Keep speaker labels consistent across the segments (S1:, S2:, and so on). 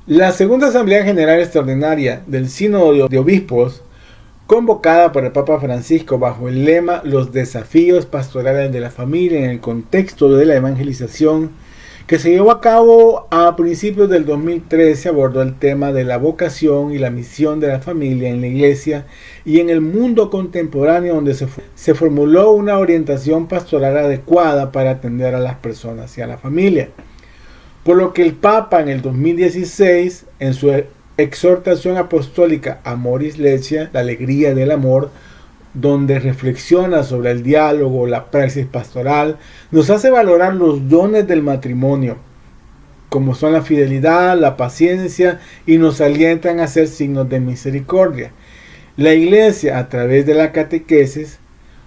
S1: La Segunda Asamblea General Extraordinaria del Sínodo de Obispos, convocada por el Papa Francisco bajo el lema Los desafíos pastorales de la familia en el contexto de la evangelización, que se llevó a cabo a principios del 2013, abordó el tema de la vocación y la misión de la familia en la Iglesia y en el mundo contemporáneo, donde se formuló una orientación pastoral adecuada para atender a las personas y a la familia. Por lo que el Papa en el 2016, en su exhortación apostólica Amoris Laetitia, la alegría del amor, donde reflexiona sobre el diálogo, la praxis pastoral, nos hace valorar los dones del matrimonio, como son la fidelidad, la paciencia, y nos alientan a ser signos de misericordia. La Iglesia, a través de la catequesis,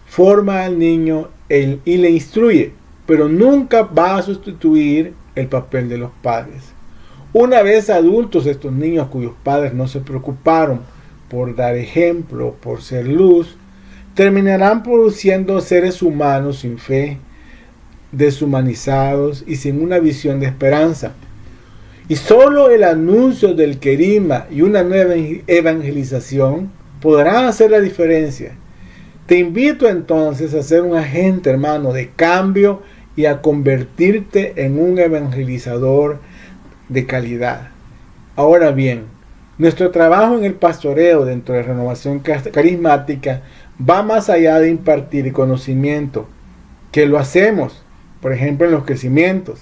S1: forma al niño y le instruye, pero nunca va a sustituir el papel de los padres. Una vez adultos, estos niños cuyos padres no se preocuparon por dar ejemplo, por ser luz, terminarán produciendo seres humanos sin fe, deshumanizados y sin una visión de esperanza. Y solo el anuncio del querigma y una nueva evangelización podrán hacer la diferencia. Te invito entonces a ser un agente, hermano, de cambio y a convertirte en un evangelizador de calidad. Ahora bien, nuestro trabajo en el pastoreo dentro de Renovación Carismática va más allá de impartir conocimiento, que lo hacemos, por ejemplo, en los crecimientos,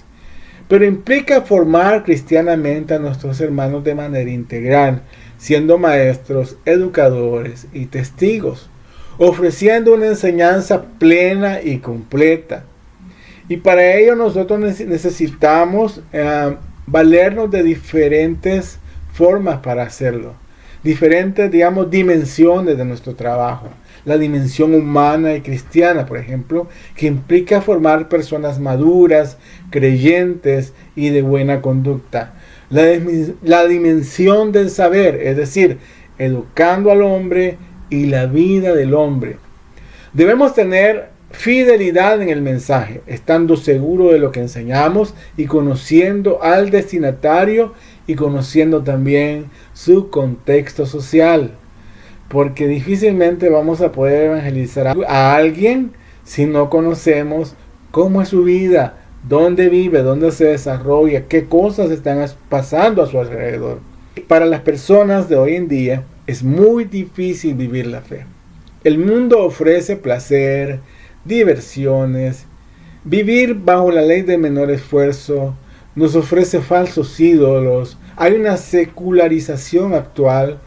S1: pero implica formar cristianamente a nuestros hermanos de manera integral, siendo maestros, educadores y testigos, ofreciendo una enseñanza plena y completa. Y para ello nosotros necesitamos valernos de diferentes formas para hacerlo, diferentes, dimensiones de nuestro trabajo. La dimensión humana y cristiana, por ejemplo, que implica formar personas maduras, creyentes y de buena conducta. La dimensión del saber, es decir, educando al hombre y la vida del hombre. Debemos tener fidelidad en el mensaje, estando seguro de lo que enseñamos y conociendo al destinatario y conociendo también su contexto social, porque difícilmente vamos a poder evangelizar a alguien si no conocemos cómo es su vida, dónde vive, dónde se desarrolla, qué cosas están pasando a su alrededor. Para las personas de hoy en día es muy difícil vivir la fe. El mundo ofrece placer, diversiones, vivir bajo la ley de menor esfuerzo, nos ofrece falsos ídolos. Hay una secularización actual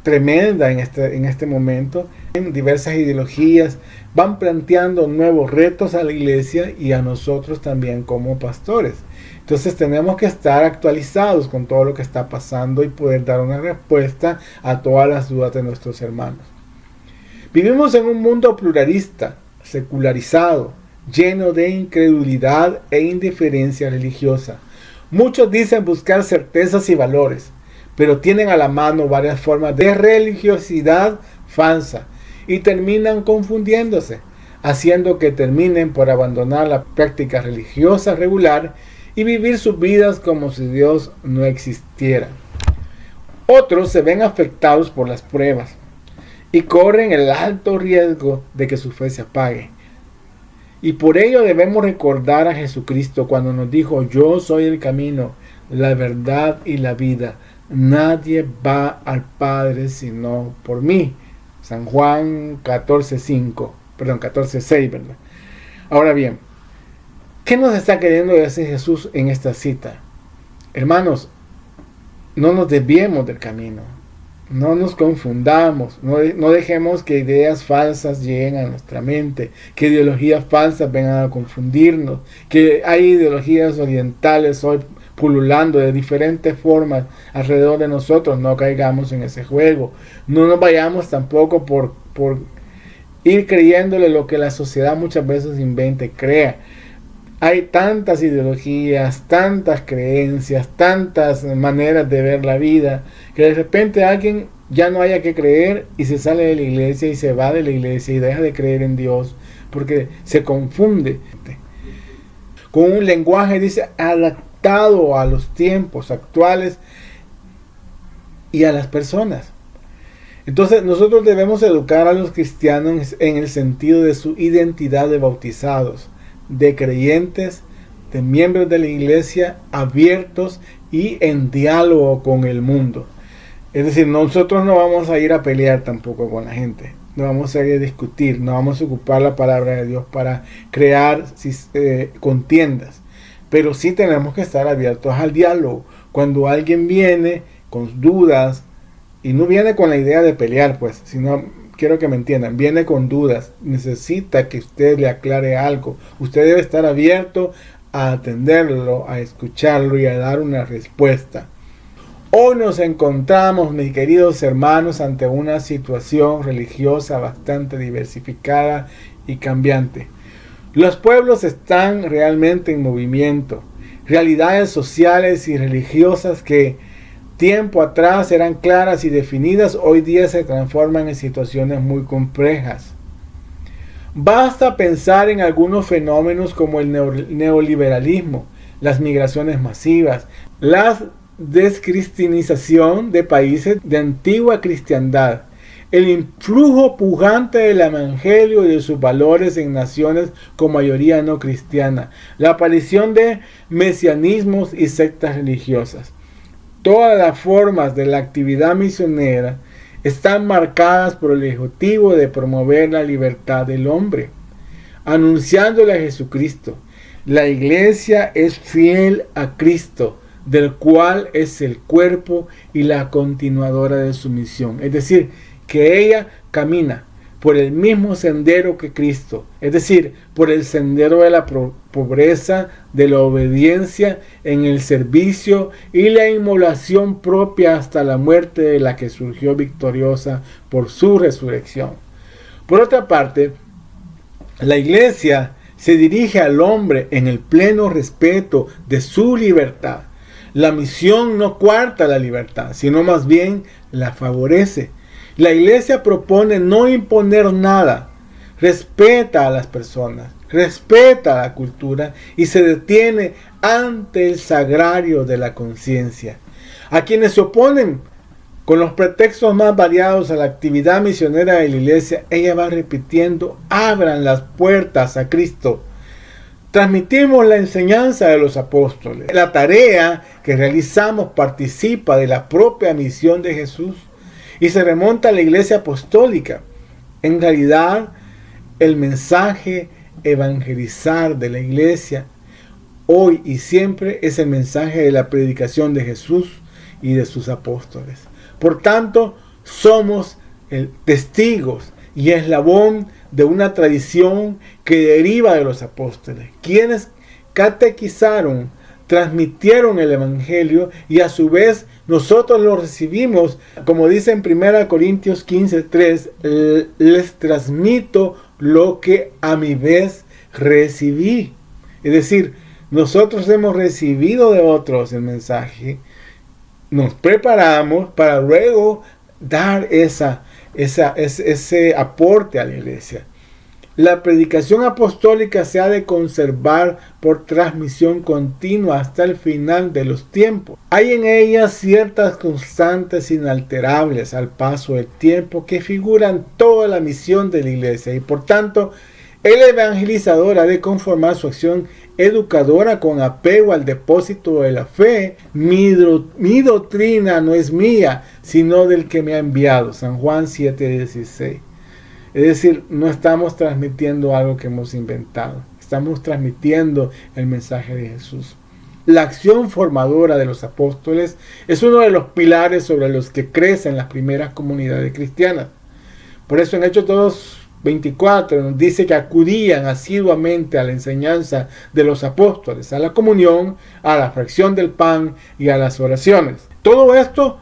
S1: tremenda en este momento. En diversas ideologías van planteando nuevos retos a la iglesia y a nosotros también como pastores. Entonces tenemos que estar actualizados con todo lo que está pasando y poder dar una respuesta a todas las dudas de nuestros hermanos. Vivimos en un mundo pluralista, secularizado, lleno de incredulidad e indiferencia religiosa. Muchos dicen buscar certezas y valores, pero tienen a la mano varias formas de religiosidad falsa y terminan confundiéndose, haciendo que terminen por abandonar la práctica religiosa regular y vivir sus vidas como si Dios no existiera. Otros se ven afectados por las pruebas y corren el alto riesgo de que su fe se apague. Y por ello debemos recordar a Jesucristo cuando nos dijo: yo soy el camino, la verdad y la vida. Nadie va al Padre sino por mí. San Juan 14:6, ¿verdad? Ahora bien, ¿qué nos está queriendo decir Jesús en esta cita? Hermanos, no nos desviemos del camino. No nos confundamos, no dejemos que ideas falsas lleguen a nuestra mente, que ideologías falsas vengan a confundirnos, que hay ideologías orientales hoy pululando de diferentes formas alrededor de nosotros. No caigamos en ese juego, no nos vayamos tampoco por ir creyéndole lo que la sociedad muchas veces inventa y crea. Hay tantas ideologías, tantas creencias, tantas maneras de ver la vida, que de repente alguien ya no haya que creer y se sale de la iglesia y se va de la iglesia y deja de creer en Dios porque se confunde con un lenguaje, dice, adaptado a los tiempos actuales y a las personas. Entonces nosotros debemos educar a los cristianos en el sentido de su identidad de bautizados, de creyentes, de miembros de la iglesia abiertos y en diálogo con el mundo. Es decir, nosotros no vamos a ir a pelear tampoco con la gente, no vamos a ir a discutir, no vamos a ocupar la palabra de Dios para crear contiendas, pero sí tenemos que estar abiertos al diálogo. Cuando alguien viene con dudas, y no viene con la idea de pelear, pues, sino, quiero que me entiendan, viene con dudas, necesita que usted le aclare algo. Usted debe estar abierto a atenderlo, a escucharlo y a dar una respuesta. Hoy nos encontramos, mis queridos hermanos, ante una situación religiosa bastante diversificada y cambiante. Los pueblos están realmente en movimiento. Realidades sociales y religiosas que tiempo atrás eran claras y definidas, hoy día se transforman en situaciones muy complejas. Basta pensar en algunos fenómenos como el neoliberalismo, las migraciones masivas, la descristianización de países de antigua cristiandad, el influjo pujante del evangelio y de sus valores en naciones con mayoría no cristiana, la aparición de mesianismos y sectas religiosas. Todas las formas de la actividad misionera están marcadas por el objetivo de promover la libertad del hombre, anunciándole a Jesucristo. La iglesia es fiel a Cristo, del cual es el cuerpo y la continuadora de su misión. Es decir, que ella camina por el mismo sendero que Cristo, es decir, por el sendero de la pobreza, de la obediencia, en el servicio y la inmolación propia hasta la muerte, de la que surgió victoriosa por su resurrección. Por otra parte, la iglesia se dirige al hombre en el pleno respeto de su libertad. La misión no coarta la libertad, sino más bien la favorece. La iglesia propone no imponer nada, respeta a las personas, respeta la cultura y se detiene ante el sagrario de la conciencia. A quienes se oponen con los pretextos más variados a la actividad misionera de la iglesia, ella va repitiendo: abran las puertas a Cristo. Transmitimos la enseñanza de los apóstoles. La tarea que realizamos participa de la propia misión de Jesús y se remonta a la iglesia apostólica. En realidad, el mensaje evangelizar de la iglesia hoy y siempre es el mensaje de la predicación de Jesús y de sus apóstoles. Por tanto, somos testigos y eslabón de una tradición que deriva de los apóstoles, quienes catequizaron, transmitieron el evangelio y a su vez nosotros lo recibimos, como dice en 1 Corintios 15:3, les transmito lo que a mi vez recibí. Es decir, nosotros hemos recibido de otros el mensaje, nos preparamos para luego dar ese aporte a la iglesia. La predicación apostólica se ha de conservar por transmisión continua hasta el final de los tiempos. Hay en ella ciertas constantes inalterables al paso del tiempo que figuran toda la misión de la iglesia y por tanto el evangelizador ha de conformar su acción educadora con apego al depósito de la fe. Mi doctrina no es mía, sino del que me ha enviado. San Juan 7:16. Es decir, no estamos transmitiendo algo que hemos inventado. Estamos transmitiendo el mensaje de Jesús. La acción formadora de los apóstoles es uno de los pilares sobre los que crecen las primeras comunidades cristianas. Por eso en Hechos 2:24 nos dice que acudían asiduamente a la enseñanza de los apóstoles, a la comunión, a la fracción del pan y a las oraciones. Todo esto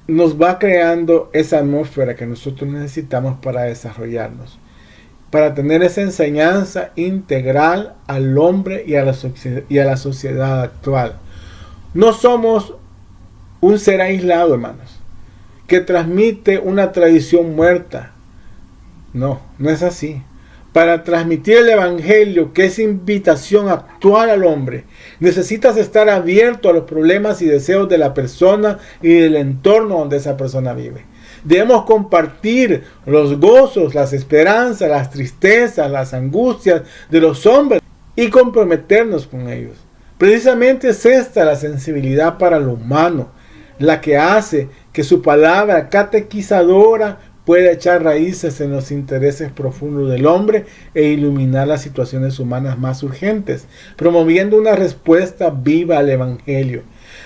S1: nos va creando esa atmósfera que nosotros necesitamos para desarrollarnos, para tener esa enseñanza integral al hombre y a la sociedad actual. No somos un ser aislado, hermanos, que transmite una tradición muerta. No, no es así. Para transmitir el Evangelio, que es invitación actual al hombre, necesitas estar abierto a los problemas y deseos de la persona y del entorno donde esa persona vive. Debemos compartir los gozos, las esperanzas, las tristezas, las angustias de los hombres y comprometernos con ellos. Precisamente es esta la sensibilidad para lo humano, la que hace que su palabra catequizadora pueda echar raíces en los intereses profundos del hombre e iluminar las situaciones humanas más urgentes, promoviendo una respuesta viva al Evangelio.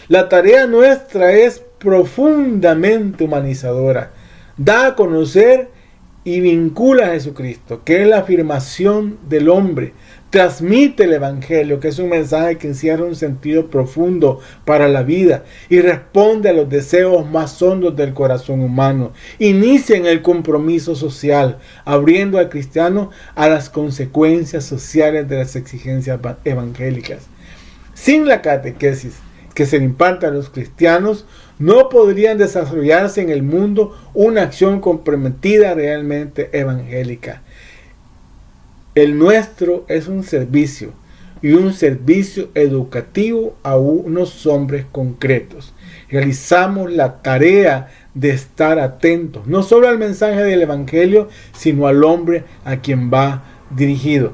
S1: La tarea nuestra es profundamente humanizadora. Da a conocer y vincula a Jesucristo, que es la afirmación del hombre. Transmite el Evangelio, que es un mensaje que encierra un sentido profundo para la vida y responde a los deseos más hondos del corazón humano. Inicia en el compromiso social, abriendo al cristiano a las consecuencias sociales de las exigencias evangélicas. Sin la catequesis que se le imparte a los cristianos, no podrían desarrollarse en el mundo una acción comprometida realmente evangélica. El nuestro es un servicio, y un servicio educativo a unos hombres concretos. Realizamos la tarea de estar atentos, no solo al mensaje del Evangelio, sino al hombre a quien va dirigido.